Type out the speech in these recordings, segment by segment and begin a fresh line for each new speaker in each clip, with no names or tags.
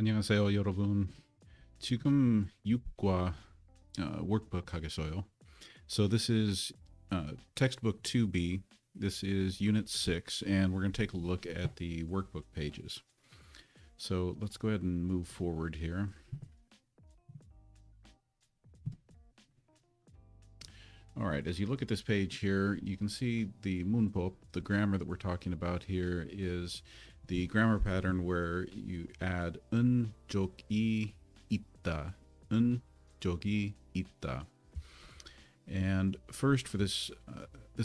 안녕하세요, 여러분. 지금 6과 workbook 하겠어요. So this is textbook 2B. This is unit 6, and we're going to take a look at the workbook pages. So let's go ahead and move forward here. All right, as you look at this page here, you can see the 문법, the grammar that we're talking about here is the grammar pattern where you add 은, 쪽이 있다, 은, 쪽이 있다. And first for this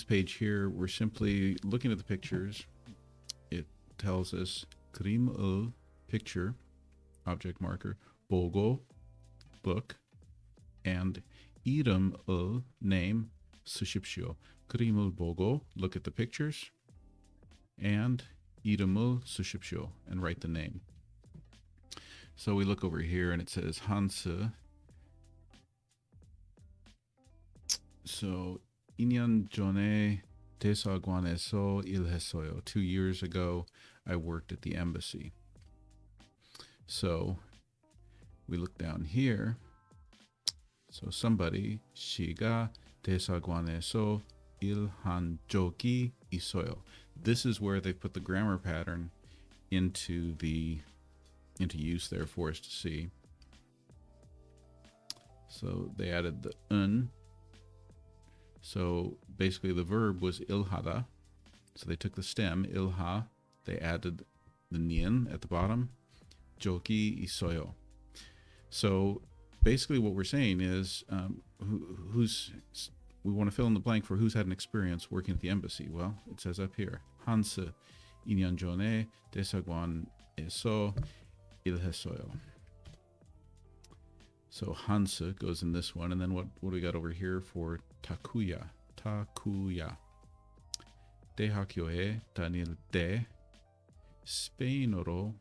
page here, we're simply looking at the pictures. It tells us 그림을, picture, object marker, 보고, look, and 이름을, name, 쓰십시오. 그림을 보고, look at the pictures, and 이름을 쓰십시오, and write the name. So we look over here and it says 한스. So 2년 전에 대사관에서 일했어요. 2 years ago, I worked at the embassy. So we look down here. So somebody, 시가 대사관에서 일한 적이 있어요. This is where they put the grammar pattern into use there for us to see. So they added the un. So basically the verb was ilhada. So they took the stem, ilha, they added the nian at the bottom, joki isoyo. So basically what we're saying is we want to fill in the blank for who's had an experience working at the embassy. Well, it says up here, 한스 2년 전에 대사관에서 일했어요. So 한스 goes in this one, and then what do we got over here for takuya? Takuya. 대학교에 다닐 때 스페인어를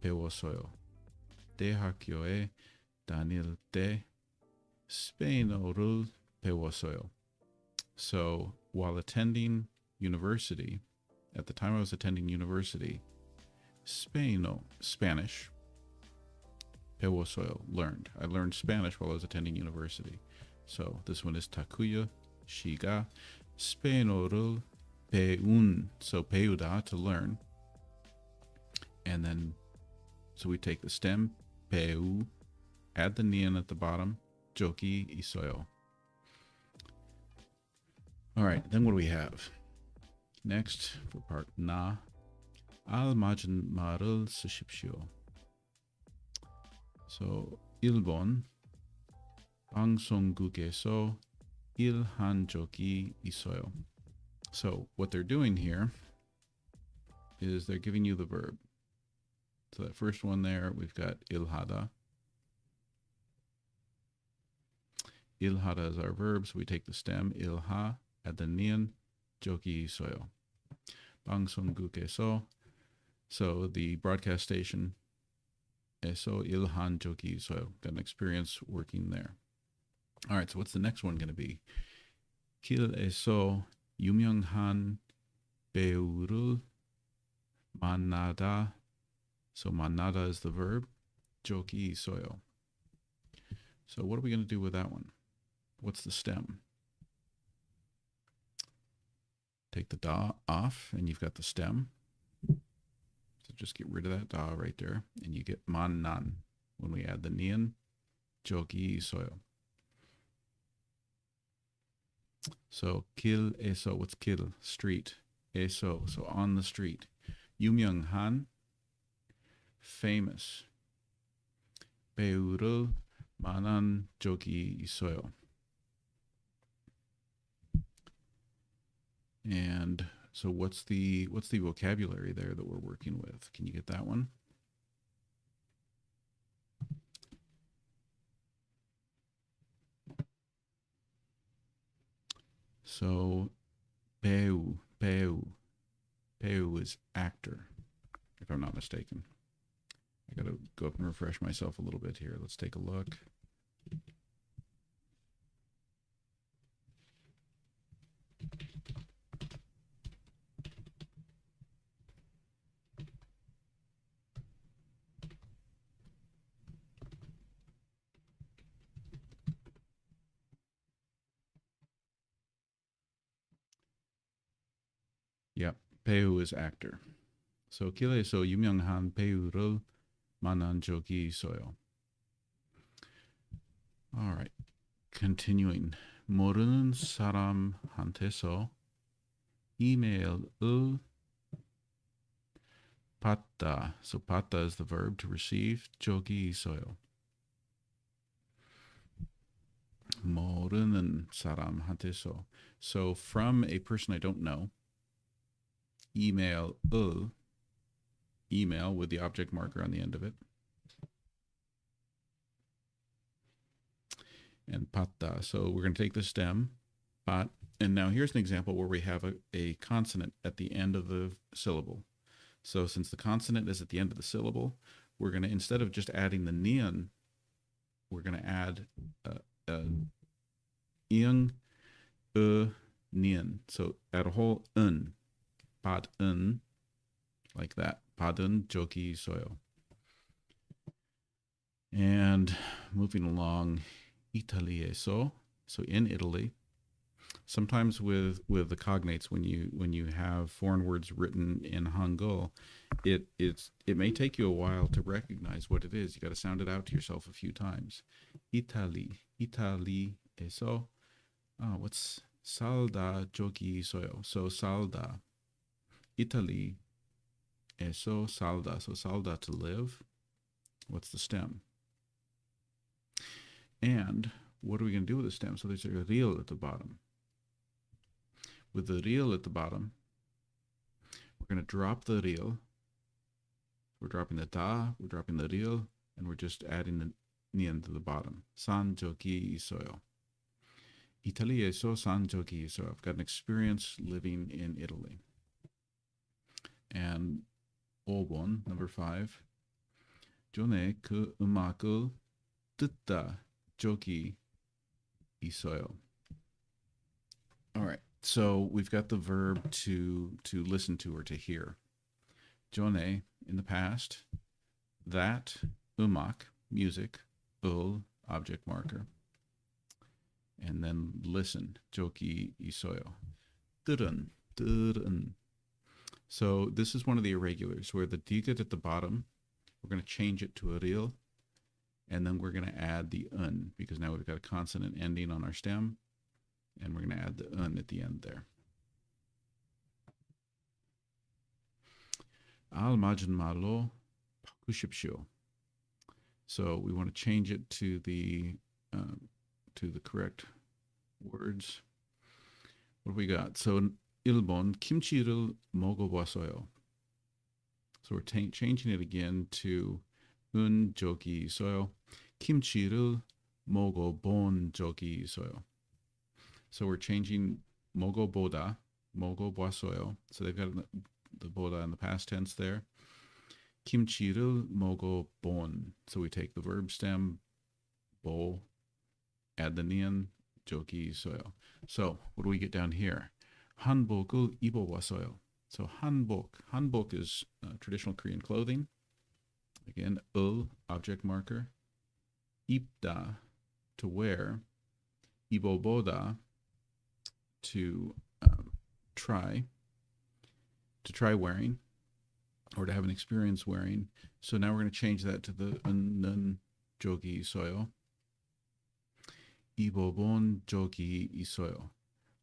배웠어요. 대학교에 다닐 때 스페인어를 배웠어요. So while attending university, at the time I was attending university, Spanish, 배웠어요, learned. I learned Spanish while I was attending university. So this one is takuya, 시가 스페인어를 배운, so 배우다, to learn. And then, so we take the stem, 배우, add the nian at the bottom, joki 있어요. All right, then what do we have? Next, for part 나, 알맞은 말을 쓰십시오. So, 일본 방송국에서 일한 적이 있어요. So, what they're doing here is they're giving you the verb. So that first one there, we've got ilhada. Ilhada is our verb, so we take the stem, ilha, add the nian, joki 있어요. 방송국에서, so the broadcast station, eso ilhan joki 있어요. Got an experience working there. All right, so what's the next one going to be? 길에서 유명한 배우를 만나다. So 만나다 is the verb. joki 있어요. So what are we going to do with that one? What's the stem? Take the da off, and you've got the stem. So just get rid of that da right there, and you get 만난. When we add the nian, joki 있어요. So 길에서, what's 길? Street. 에서, so on the street. 유명한, famous. 배우를 만난 적이 있어요. And so what's the vocabulary there that we're working with? Can you get that one? So 배우 is actor, if I'm not mistaken. I gotta go up and refresh myself a little bit here. Let's take a look. Yep. 배우 is actor. So 길에서 유명한 배우를 만난 적이 있어요. All right. Continuing. 모르는 사람한테서 이메일을 받다. So 받다 is the verb to receive. 적이 있어요. 모르는 사람한테서. So from a person I don't know. Email with the object marker on the end of it. And 받다. So we're going to take the stem, pat, and now here's an example where we have a consonant at the end of the syllable. So since the consonant is at the end of the syllable, we're going to, instead of just adding the nian, we're going to add ing, nian. So add a whole pad like that. Padun joki soyo. And moving along, Italieso. So in Italy. Sometimes with the cognates, when you have foreign words written in Hangul, it may take you a while to recognize what it is. You got to sound it out to yourself a few times. Italy, eso. What's salda joki soyo? So salda. Italy, eso salda. So salda, to live. What's the stem? And what are we going to do with the stem? So there's a real at the bottom. With the real at the bottom, we're going to drop the real. We're dropping the da, we're dropping the real, and we're just adding the nian to the bottom. San joki isoyo. Italy so san joki isoyo. I've got an experience living in Italy. And 5번, number 5. 전에 그 음악을 듣다 적이 있어요. All right. So we've got the verb to listen to or to hear. 전에, in the past. That, 음악, music. 을, object marker. And then listen, 적이 있어요. 들은. So this is one of the irregulars where the digat at the bottom, we're going to change it to a real, and then we're going to add the un, because now we've got a consonant ending on our stem, and we're going to add the un at the end there. Al majun malo bakushipsho. So we want to change it to the correct words. What do we got? So 일본 김치를 먹어봤어요. So we're changing it again to un 적이 있어요. 김치를 먹어본 적이 있어요. So we're changing 먹어보다, 먹어봤어요. So they've got the 보다 in the past tense there. 김치를 먹어본. So we take the verb stem, 보, add the nian, 적이 있어요. So what do we get down here? 한복을 입어봤어요. So hanbok is traditional Korean clothing. Again, ul, object marker. 입다, to wear. 입어보다, to try wearing, or to have an experience wearing. So now we're going to change that to the nun jogi 있어요. 입어본 적이 있어요.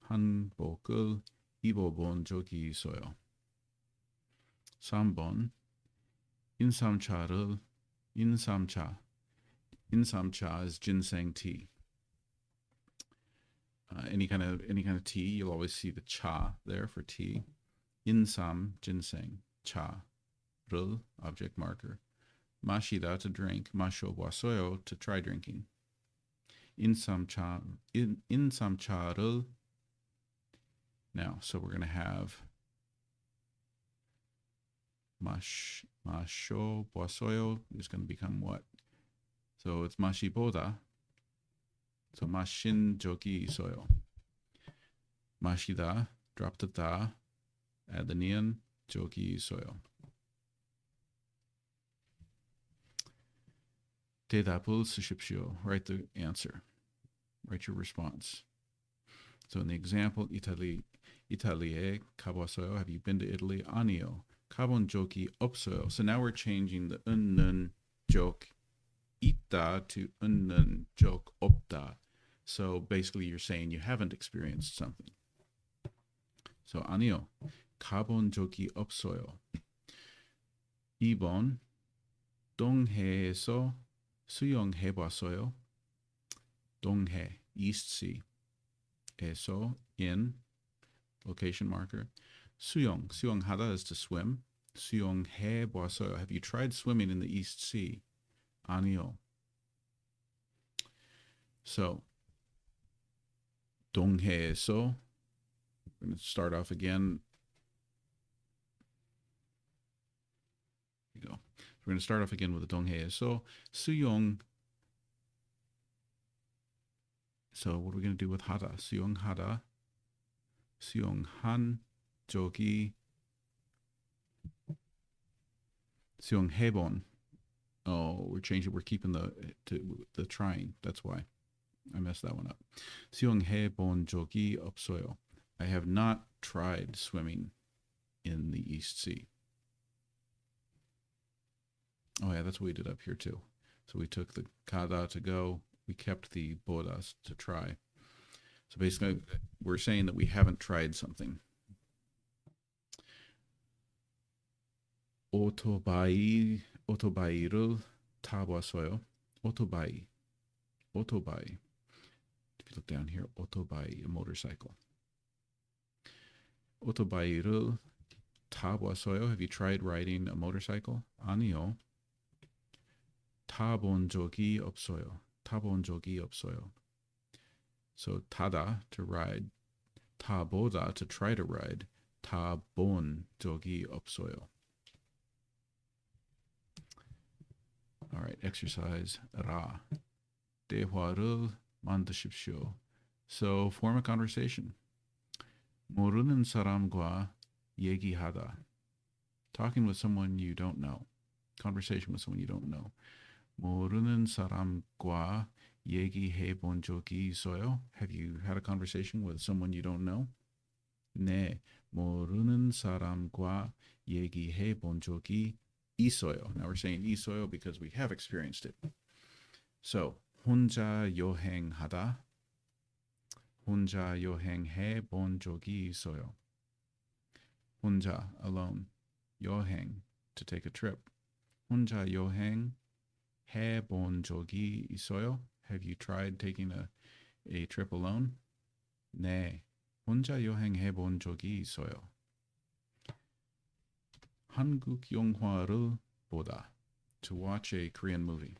한복을 입어본 적이 있어요. 3번, 인삼차 is ginseng tea. Any kind of tea, you'll always see the cha there for tea. Insam, ginseng. Cha, rul, object marker. Mashida, to drink. Masho wasoyo, to try drinking. Insam cha rul. Now, so we're going to have masho wasoyo is going to become what? So it's mashiboda. So mashin joki soyo. Mashida, drop the ta, add the nian, joki soyo. 대답을 쓰십시오. Write the answer. Write your response. So in the example, 이탈리아에 가봤어요? Have you been to Italy? 아니요. 가본 적이 없어요. So now we're changing the 은는 적 있다 to 은는 적 없다. So basically you're saying you haven't experienced something. So 아니요. 가본 적이 없어요. 2번 동해에서 수영해봤어요. 동해, East Sea. 에서, in, location marker. 수영하다 is to swim. 수영해봤어요. Have you tried swimming in the East Sea? 아니요. So, 동해에서, we're going to start off again. Here you go. We're going to start off again with the 동해에서 수영. So what are we going to do with 하다? 수영하다. 수영한 적이 수영해본. Oh, we're changing. We're keeping the trying. That's why I messed that one up. 수영해본 적이 없어요. I have not tried swimming in the East Sea. Oh yeah, that's what we did up here too. So we took the kada to go. We kept the bodas to try. So basically, we're saying that we haven't tried something. 오토바이를 타봤어요. 오토바이. If you look down here, 오토바이, a motorcycle. 오토바이를 타봤어요. Have you tried riding a motorcycle? 아니요. 타본 적이 없어요. So 타다, to ride. 타보다, to try to ride. 타본 적이 없어요. All right, exercise 라. 대화를 만드십시오. So form a conversation. 모르는 사람과 얘기하다. Talking with someone you don't know. Conversation with someone you don't know. 모르는 사람과 얘기해 본 적이 있어요? Have you had a conversation with someone you don't know? 네, 모르는 사람과 얘기해 본 적이 있어요. Now we're saying 있어요 because we have experienced it. So, 혼자 여행하다. 혼자 여행해 본 적이 있어요. 혼자, alone. 여행, to take a trip. 혼자 여행 해본 적이 있어요? Have you tried taking a trip alone? 네, 혼자 여행해본 적이 있어요. 한국 영화를 보다. To watch a Korean movie.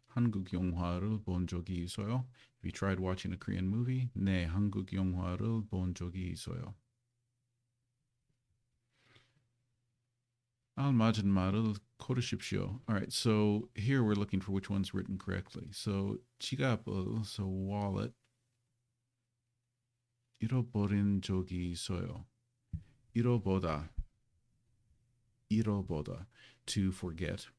한국 영화를 본 적이 있어요? Have you tried watching a Korean movie? 네, 한국 영화를 본 적이 있어요. 알맞은 말을 고르십시오. All right, so here we're looking for which one's written correctly. So 지갑을, so wallet, 잃어버린 적이 있어요. 잃어보다, to forget.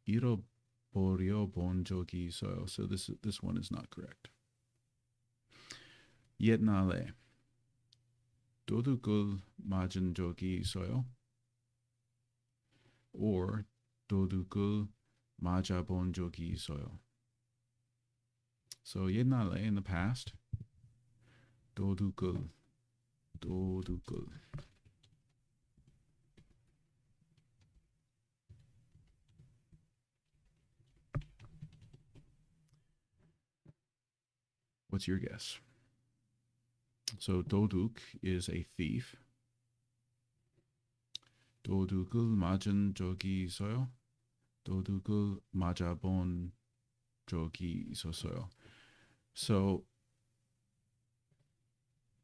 잃어버려 본 적이 있어요. So this one is not correct. 옛날에 도둑을 맞은 적이 있어요? Or 도둑을 맞아본 적이 있어요? So 옛날에, in the past, 도둑을. What's your guess? So 도둑 is a thief. 도둑을 맞은 적이 있어요? 도둑을 맞아본 적이 있었어요. So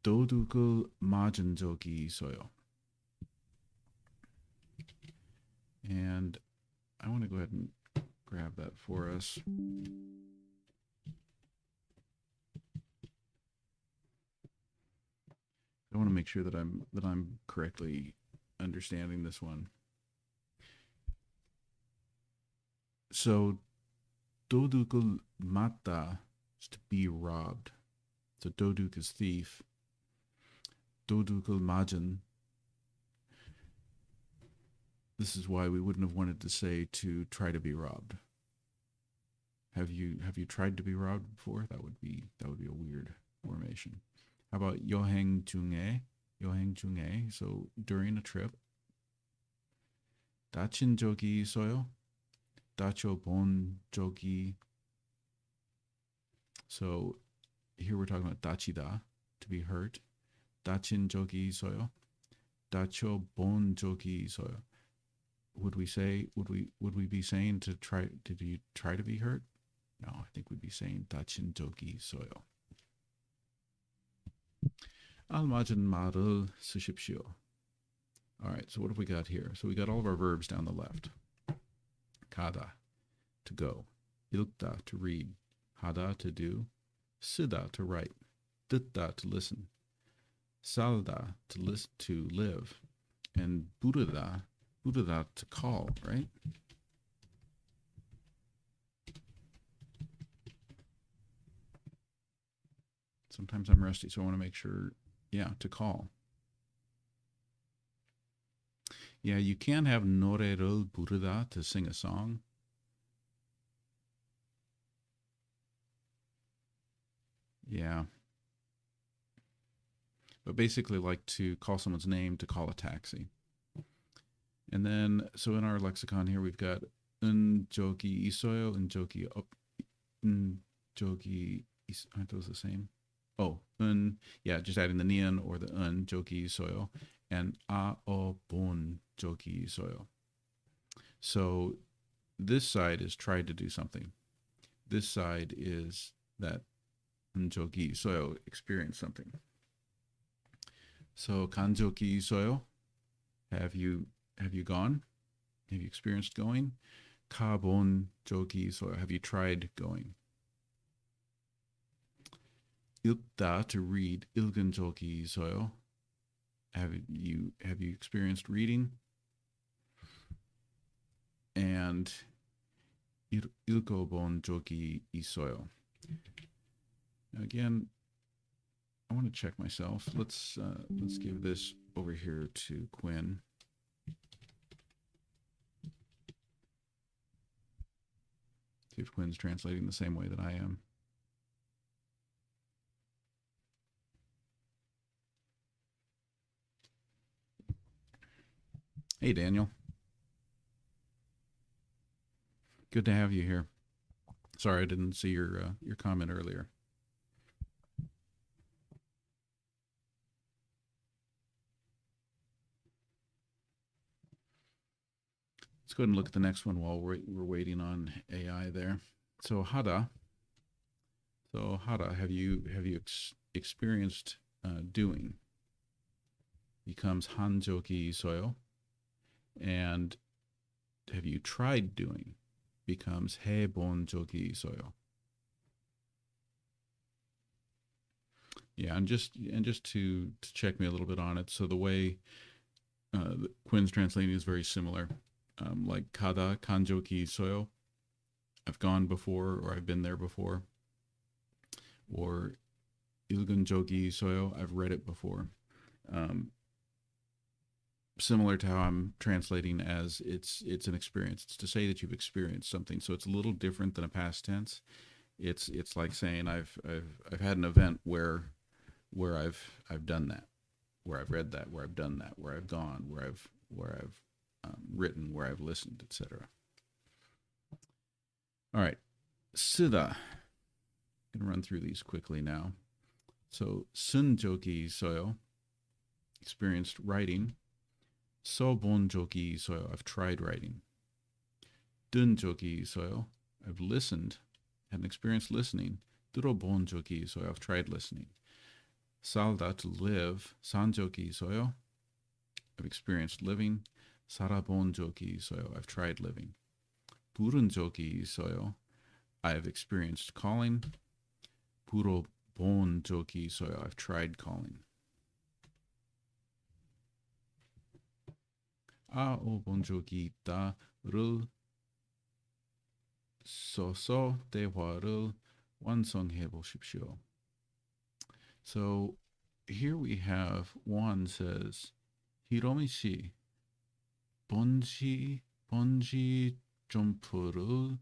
도둑을 맞은 적이 있어요. And I want to go ahead and grab that for us. I want to make sure that I'm correctly understanding this one. So 도둑을 맞다 is to be robbed. So doduk is thief. Dodukul majan. This is why we wouldn't have wanted to say to try to be robbed. Have you tried to be robbed before? That would be a weird formation. How about yoheng 중에? yoheng 중에. So during a trip. 다친 적이 있어요? 다쳐본 적이. So here we're talking about 다치다, to be hurt. 다친 적이 있어요? 다쳐본 적이 있어요. Would we be saying did you try to be hurt? No, I think we'd be saying 다친 적이 있어요. 알맞은 말을 쓰십시오. All right, so what have we got here? So we got all of our verbs down the left. 가다, to go. 읽다, to read. 하다, to do. 쓰다, to write. 듣다, to listen. 살다, to live. And 부르다 to call, right? Sometimes I'm rusty, so I want to make sure, yeah, to call. Yeah, you can have 노래를 부르다, to sing a song. Yeah. But basically like to call someone's name, to call a taxi. And then, so in our lexicon here, we've got 적이 있어요, 적이 aren't those the same? Oh, yeah, just adding the nian or the 적이 있어요, and 본 적이 있어요. So this side is tried to do something. This side is that 적이 있어요, experience something. So 간 적이 있어요? Have you gone? Have you experienced going? 가본 적이 있어요? Have you tried going? 읽다, to read. 읽은 적이 있어요? Have you experienced reading? And 읽어본 적이 있어요? Again, I want to check myself. Let's give this over here to Quinn. See if Quinn's translating the same way that I am. Hey, Daniel. Good to have you here. Sorry, I didn't see your comment earlier. Let's go ahead and look at the next one while we're waiting on AI there. So hada. So hada, have you experienced doing? Becomes 한 적이 있어요. And have you tried doing? Becomes 해본 적이 있어요. Yeah, and just to check me a little bit on it. So the way Quinn's translating is very similar. Like 가다 간 적이 있어요. I've gone before, or I've been there before. Or 읽은 적이 있어요. I've read it before. Similar to how I'm translating as it's an experience. It's to say that you've experienced something. So it's a little different than a past tense. It's like saying I've had an event where I've done that, where I've read that, where I've done that, where I've gone, where I've written, where I've listened, etc. All right, 쓰다. I'm gonna run through these quickly now. So 쓴 적이 있어요. Experienced writing. 써본 적이 있어요. I've tried writing. 든 적이 있어요. I've listened, had an experience listening. 들어본 적이 있어요. I've tried listening. 살다, to live. 산 적이 있어요. I've experienced living. 살아본 적이 있어요. I've tried living. 부른 적이 있어요. I've experienced calling. 불어본 적이 있어요. I've tried calling. 알아본 적이 있다를 써서 대화를 완성해 보십시오. So here we have one says, Hiromi 씨, 번지 점프를,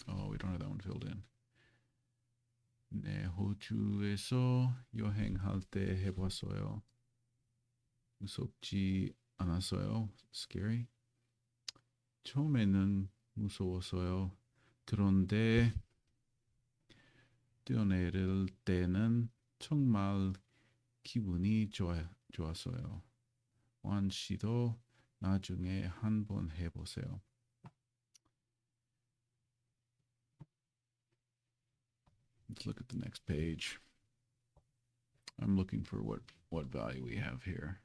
oh, we don't have that one filled in. 네, 호주에서 여행할 때 해봤어요. 무섭지 않았어요? Scary? 처음에는 무서웠어요. 그런데 뛰어내릴 때는 정말 기분이 좋았어요. 완 씨도 나중에 한번 해보세요. Let's look at the next page. I'm looking for what value we have here.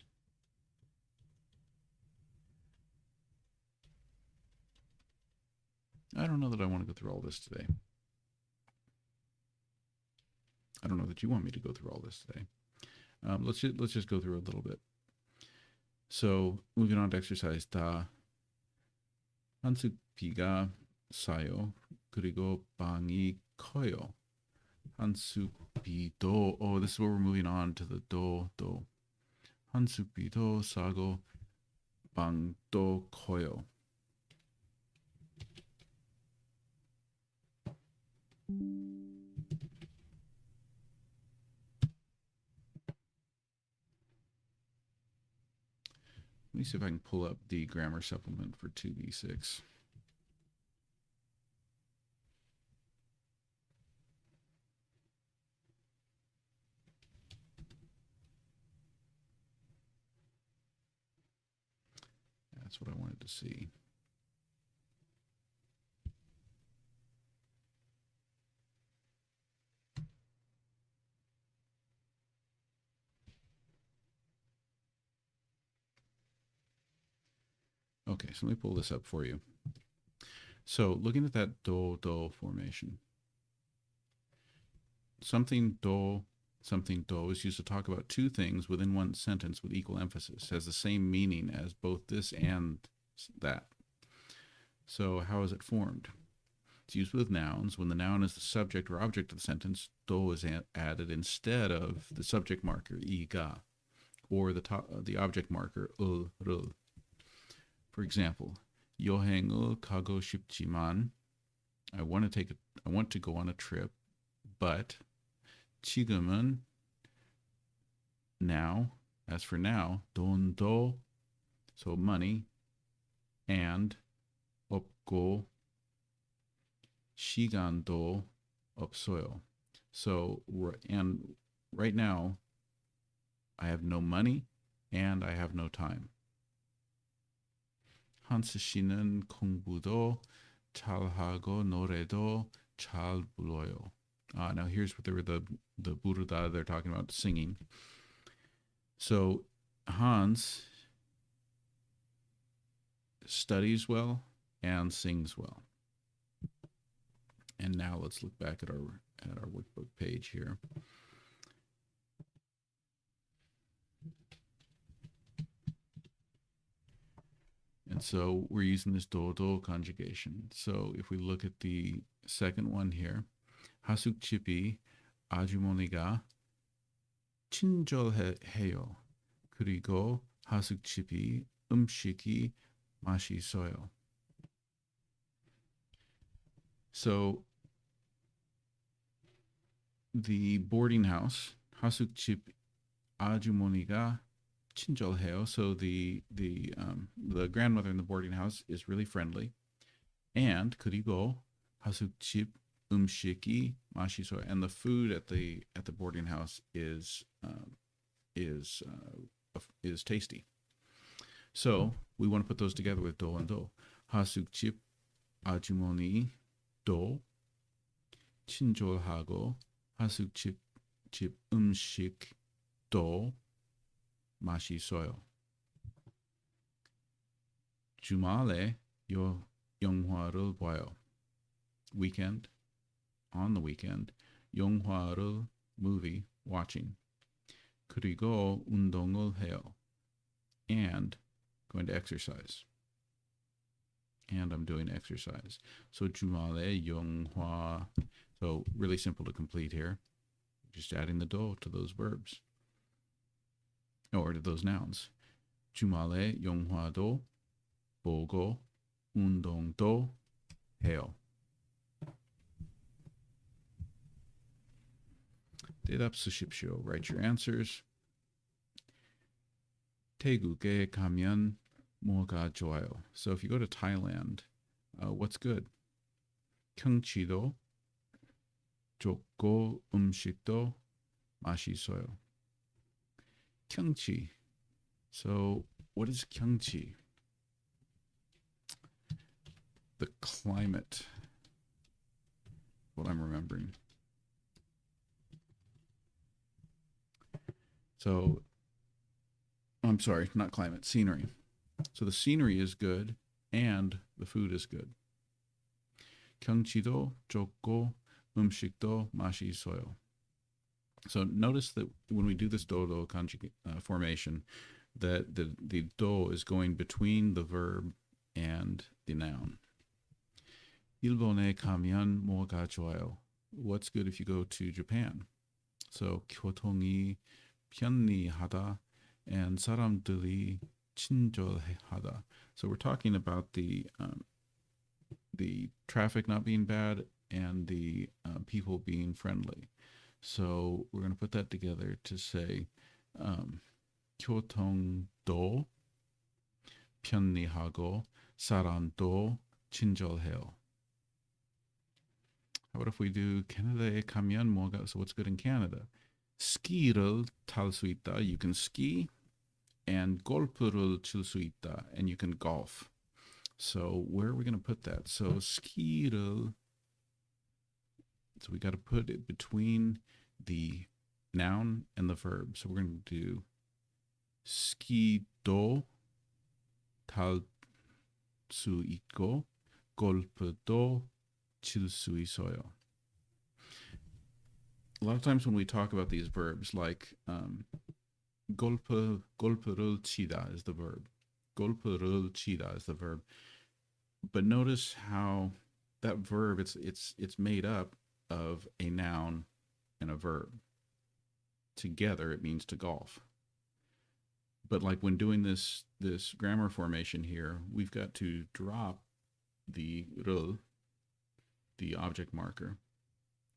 I don't know that I want to go through all this today. I don't know that you want me to go through all this today. Let's just go through a little bit. So moving on to exercise 다 한숙비가 싸요. 그리고 방이 커요. 한숙비도, oh, this is where we're moving on to the do. 한숙비도 싸고 방도 커요. Let me see if I can pull up the grammar supplement for 2B6. That's what I wanted to see. Okay, so let me pull this up for you. So looking at that do formation, something do is used to talk about two things within one sentence with equal emphasis. It has the same meaning as both this and that. So how is it formed? It's used with nouns. When the noun is the subject or object of the sentence, do is added instead of the subject marker, iga, or the object marker, ul. For example, 여행을 가고 싶지만, I want to go on a trip, but 지금은, now, as for now, 돈도, so money, and 없고 시간도 없어요. So, and right now, I have no money and I have no time. 한스 씨는 공부도 잘하고 노래도 잘 불러요. Now here's what they were the buruda they're talking about, singing. So Hans studies well and sings well. And now let's look back at our workbook page here. And so we're using this do conjugation. So if we look at the second one here, 하숙집이 아주머니가 친절해요. 그리고 하숙집이 음식이 맛있어요. So the boarding house, 하숙집 아주머니가 친절해요. So the grandmother in the boarding house is really friendly. And 그리고 하숙집 음식이 맛있어요. And the food at the boarding house is tasty. So we want to put those together with do and do. 하숙집 아주머니도 친절하고 하숙집 음식도 맛있어요. 주말에 영화를 봐요. Weekend, on the weekend, 영화를, movie, watching. 그리고 운동을 해요. And going to exercise. and I'm doing exercise. So 주말에 영화. So really simple to complete here. Just adding the do to those verbs. Or to those nouns. 주말에 영화도 보고 운동도 해요. 대답 쓰십시오. Write your answers. 태국에 가면 뭐가 좋아요? So if you go to Thailand, what's good? 경치도 좋고 음식도 맛있어요. 경치. So what is 경치? The climate. What I'm remembering. So, I'm sorry, not climate, scenery. So the scenery is good and the food is good. 경치도 좋고 음식도 맛있어요. So notice that when we do this do conjugate formation, that the do is going between the verb and the noun. 일본에 가면 뭐가 좋아요? What's good if you go to Japan? So 교통이 편리하다 and 사람들이 친절하다. So we're talking about the traffic not being bad and the people being friendly. So we're going to put that together to say 교통도 편리하고 사람도 친절해요. How about if we do 캐나다에 가면 뭐가? So what's good in Canada? 스키를 탈 수 있다. You can ski. And 골프를 칠 수 있다. And you can golf. So where are we going to put that? So 스키를. So we got to put it between the noun and the verb. So we're going to do 스키도 탈 수 있고 골프도 칠 수 있어요. A lot of times when we talk about these verbs, like gol프를 치다 is the verb. gol프를 치다 is the verb. But notice how that verb it's made up of a noun and a verb. Together it means to golf. But like when doing this grammar formation here, we've got to drop the rul, the object marker,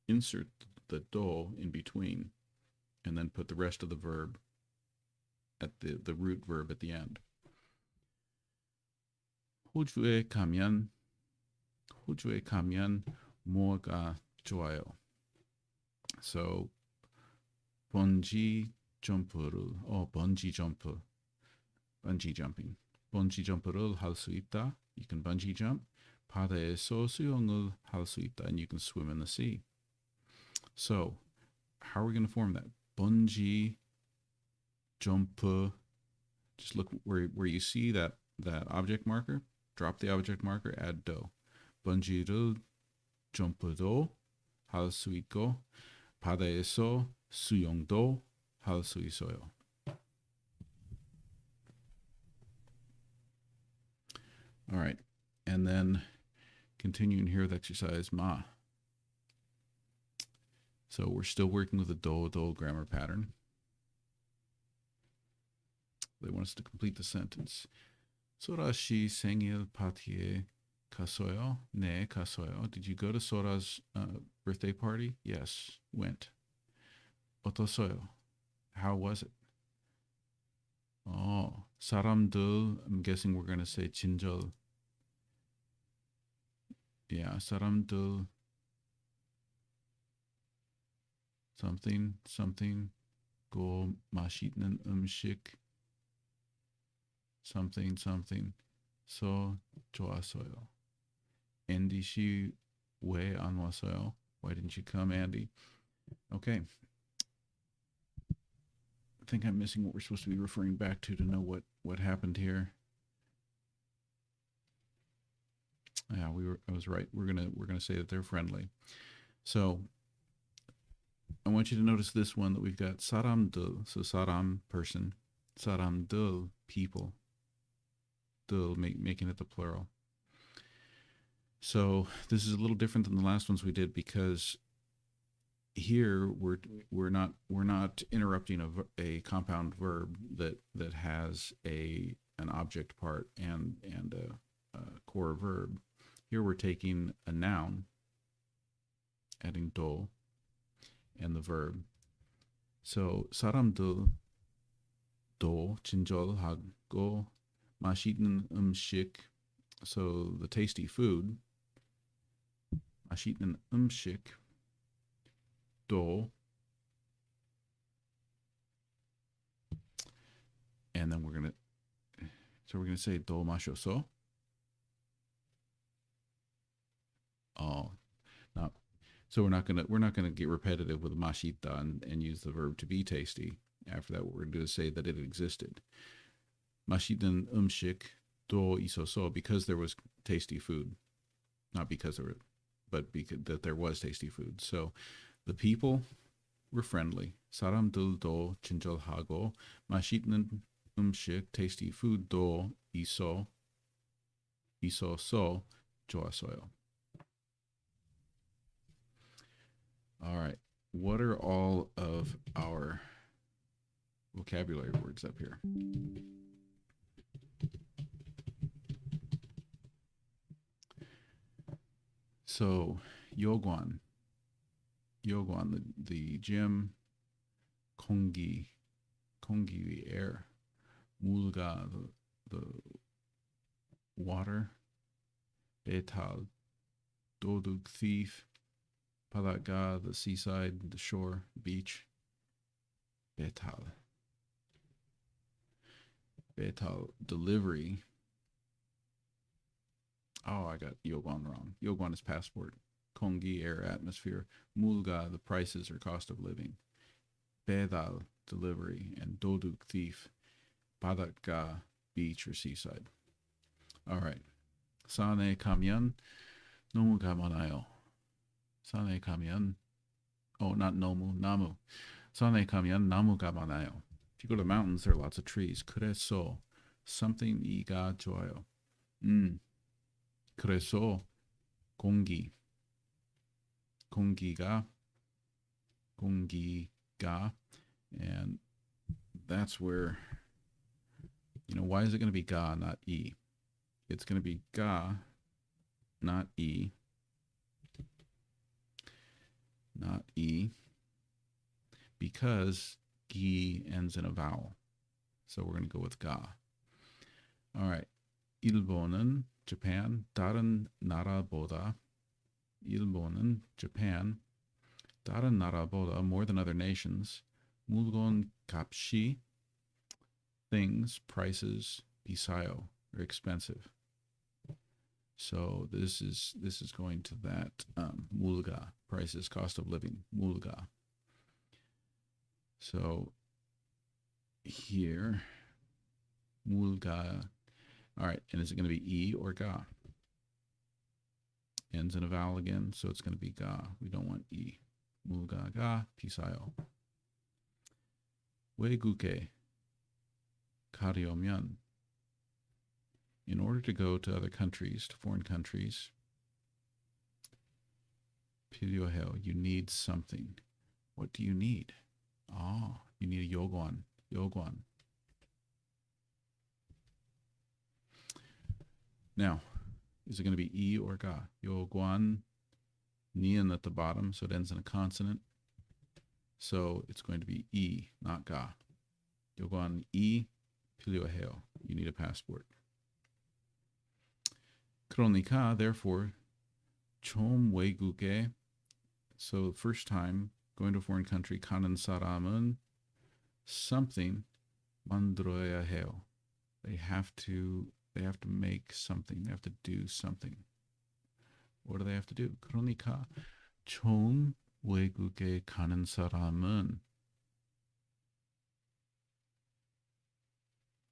insert the do in between, and then put the rest of the verb at the root verb at the end. 호주에 가면 뭐가 좋아요? So bungee jumping. bungee jumping. bungee jump를 할 수 있다. You can bungee jump. 바다에서 수영을 할 수 있다. And you can swim in the sea. So how are we going to form that? bungee jump. Just look where you see that object marker. Drop the object marker, add do. 번지를 점프도 할 수 있고 바다에서 수영도 할 수 있어요. All right, and then continuing here with exercise ma. So we're still working with the do grammar pattern. They want us to complete the sentence. 소라 씨 생일 파티에 갔어요? 네, 갔어요. Did you go to Sora's birthday party? Yes, went. 어떠세요? How was it? 사람들, I'm guessing we're going to say 친절. Yeah, 사람들, something, 고 맛있는 음식, something, so 좋았어요. Andy 씨 왜 안 왔어요? Why didn't you come, Andy? Okay. I think I'm missing what we're supposed to be referring back to know what happened here. Yeah, I was right. We're gonna say that they're friendly. So I want you to notice this one that we've got 사람들. So 사람, person. 사람들, people. Making it the plural. So this is a little different than the last ones we did because here we're not interrupting a compound verb that has an object part and a core verb. Here we're taking a noun, adding do, and the verb. So 사람들도 친절하고 맛있는 음식. So the tasty food. 맛있는 음식. 도. And then we're gonna say 도 마셔서. Oh, not. So we're not gonna get repetitive with mashita and use the verb to be tasty. After that, what we're gonna do is say that it existed. 맛있는 음식 도 있어서, because there was tasty food, not because there were, but because that there was tasty food. So the people were friendly. 사람들도 친절하고 맛있는 음식, tasty food도 있어서 좋았어요. All right. What are all of our vocabulary words up here? So, yoguan, the gym, kongi, the air, mulga, the water, betal, doduk, thief, Palaga, the seaside, the shore, beach. Betal, delivery. Oh, I got Yoguan wrong. Yoguan is passport. Kongi, air, atmosphere. Mulga, the prices or cost of living. Bedal, delivery. And Doduk, thief. Palaga, beach or seaside. All right. Sane kamyan, nomu kamanayo. Sane kamyan. Oh, not nomu, namu. Sane kamyan, namu ga manayo. If you go to the mountains, there are lots of trees. Kureso, something iga joyo. Kureso, kongi. Kongi ga. And that's where, why is it going to be ga, not e? It's going to be ga, not e. Not e, because gi ends in a vowel. So we're going to go with ga. All right. 일본은, Japan, 다른 나라보다. 일본은, Japan, 다른 나라보다, more than other nations. 물건 값이, things, prices, 비싸요, are expensive. So this is going to that mulga, prices, cost of living, mulga. So here, mulga. All right, and is it going to be e or ga? Ends in a vowel again, so it's going to be ga. We don't want e. Mulga ga 비싸요. 외국에 가려면, in order to go to other countries, to foreign countries, 필요해요, you need something. What do you need? Oh, you need a yoguan. Now, is it going to be e or ga? Yoguan, nian at the bottom, so it ends in a consonant. So it's going to be e, not ga. Yoguan e, 필요해요, you need a passport. 그러니까, therefore, 처음 외국에, so first time going to a foreign country, 가는 사람은 something 만들어야 해요. They have to make something. They have to do something. What do they have to do? 그러니까 처음 외국에 가는 사람은,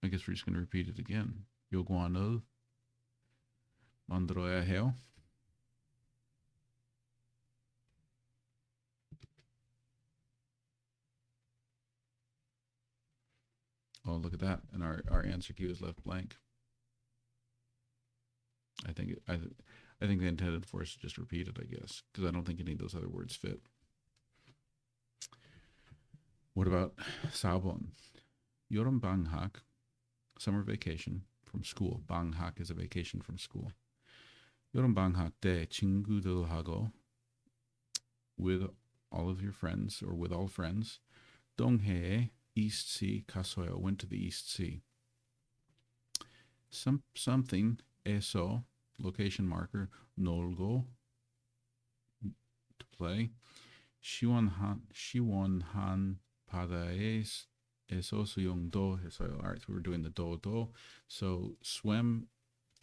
I guess we're just going to repeat it again. 요구안을 만들어야 해요. Oh, look at that. And our answer key is left blank. I think they intended for us to just repeat it, I guess, because I don't think any of those other words fit. What about Saubon? Yoram Banghak, summer vacation from school. Banghak is a vacation from school. Yoram Banghak 때 친구들하고, with all of your friends, or with all friends. 동해에 East Sea 가서요, went to the East Sea. Something, eso, location marker, 놀고, to play. 시원한 바다에서 수영도 했어요. All right, so we're doing the do. So swim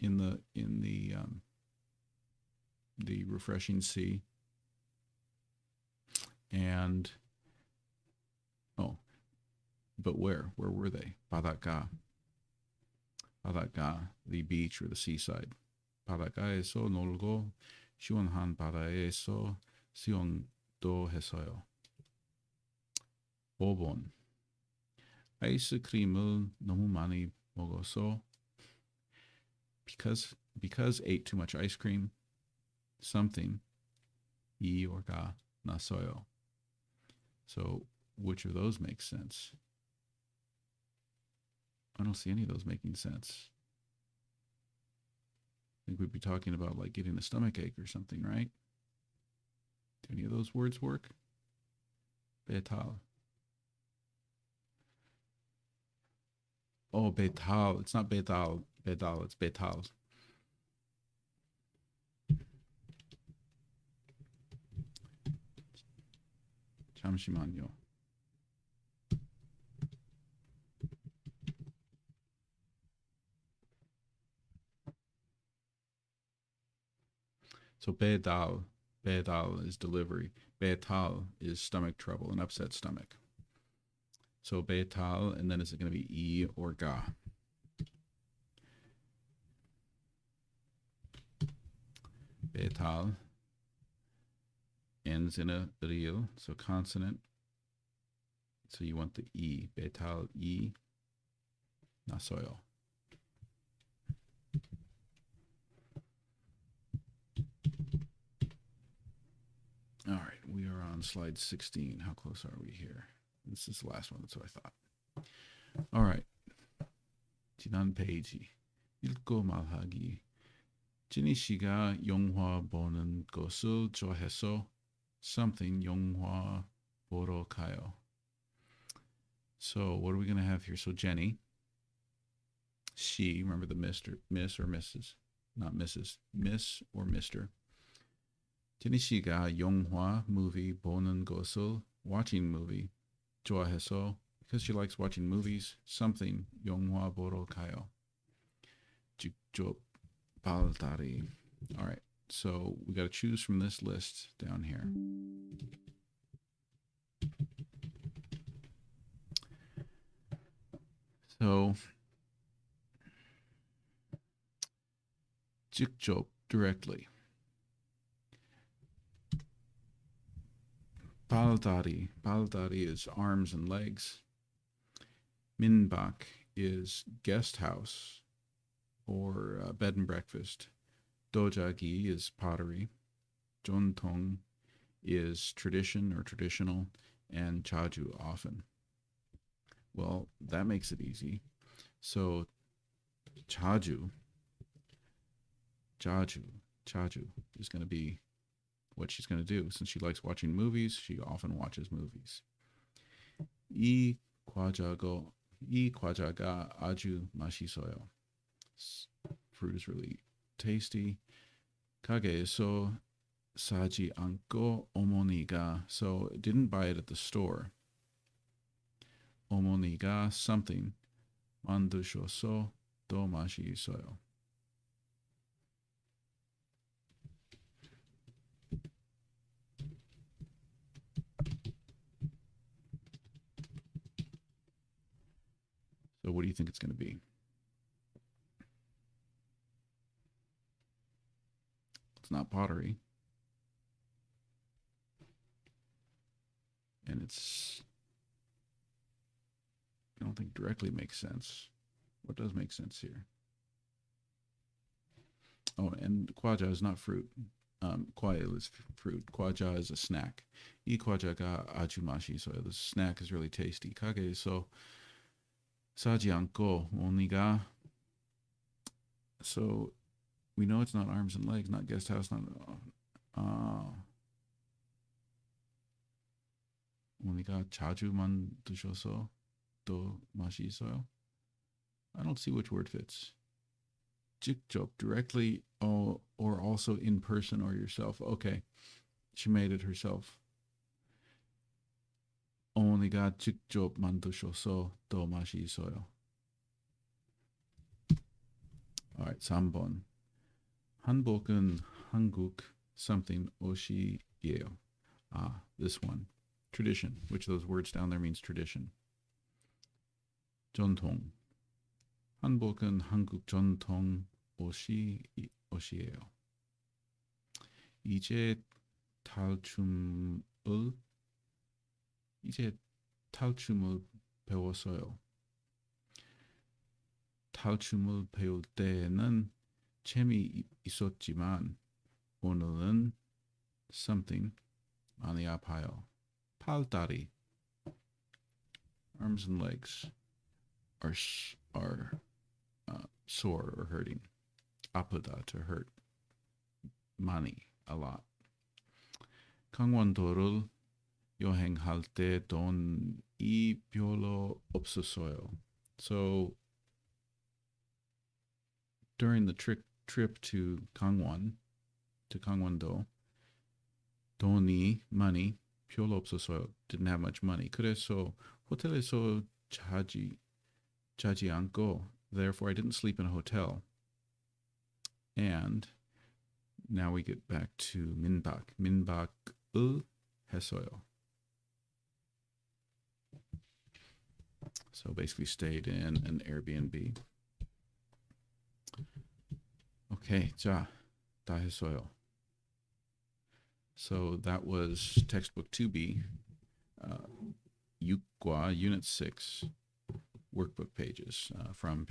in the refreshing sea. And but where were they? 바닷가, the beach or the seaside. 바닷가에서 놀고 시원한 바다에서 수영도 했어요. 5번. 아이스크림을 너무 많이 먹어서, because ate too much ice cream, something, 이 or 가 났어요. So which of those makes sense? I don't see any of those making sense. I think we'd be talking about like getting a stomach ache or something, right? Do any of those words work? Betal. Oh, betal. It's not betal. Bedal. It's betal. 잠시만요. So bedal is delivery. Betal is stomach trouble, an upset stomach. So betal, and then is it going to be e or ga? Betal ends in a real, so consonant. So you want the e. Betal e nasoyo. All right, we are on slide 16. How close are we here? This is the last one, that's what I thought. All right. 지난 페이지. 읽고 말하기. 진희 씨가 영화 보는 것을 좋아해서 something 영화 보러 가요. So what are we going to have here? So Jenny, she, remember the miss or Mrs. Not Mrs. Miss or Mr. 진희 씨가 영화 movie 보는 것을 watching movie 좋아해서, because she likes watching movies, something 영화 보러 가요. 직접 발달이. All right, so we got to choose from this list down here. So 직접, directly. 발다리 is arms and legs. 민박 is guest house or bed and breakfast. 도자기 is pottery. 전통 is tradition or traditional, and 자주, often. Well, that makes it easy. So 자주 is going to be what she's going to do. Since she likes watching movies, she often watches movies. 이 과자가 아주 맛있어요. Fruit is really tasty. 가게에서 사지 않고 어머니가, so didn't buy it at the store. 어머니가 something 만드셔서 더 맛있어요. So what do you think it's going to be? It's not pottery. And it's, I don't think directly makes sense. What does make sense here? Oh, and kwaja is not fruit. Kwail is fruit. Kwaja is a snack. I kwaja ga ajumashi. So the snack is really tasty. Kage so sajianko only ga. So we know it's not arms and legs, not guest house, not only ga chaju man dushoso do mashi soyo. I don't see which word fits. Jikjop, directly or also in person or yourself. Okay, she made it herself. 어머니가 직접 만드셔서 더 맛있어요. Alright, 3번. 한복은 한국 something 옷이에요. Ah, this one. Tradition. Which of those words down there means tradition? 전통. 한복은 한국 전통 옷이에요. 이제 탈춤을 배웠어요. 탈춤을 배울 때는 재미있었지만 오늘은 something 많이 아파요. 팔다리. Arms and legs are sore or hurting. 아프다, to hurt. 많이, a lot. 강원도를 여행할 때 돈이 별로 없었어요. So during the trip to Gangwon-do, 돈이 money 별로 없었어요. Didn't have much money. 그래서 호텔에서 자지 않고, therefore I didn't sleep in a hotel. And now we get back to 민박. 민박을 했어요. So basically stayed in an Airbnb. Okay, 자, 다 했어요. So that was textbook 2B, Yukwa, Unit 6, workbook pages from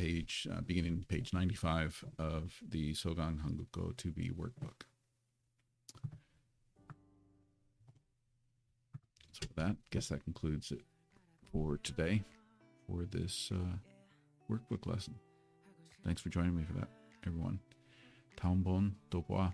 beginning page 95 of the Sogang Korean 2B workbook. So with that, I guess that concludes it for today for this workbook lesson. Thanks for joining me for that, everyone. 다음 번 또 봐.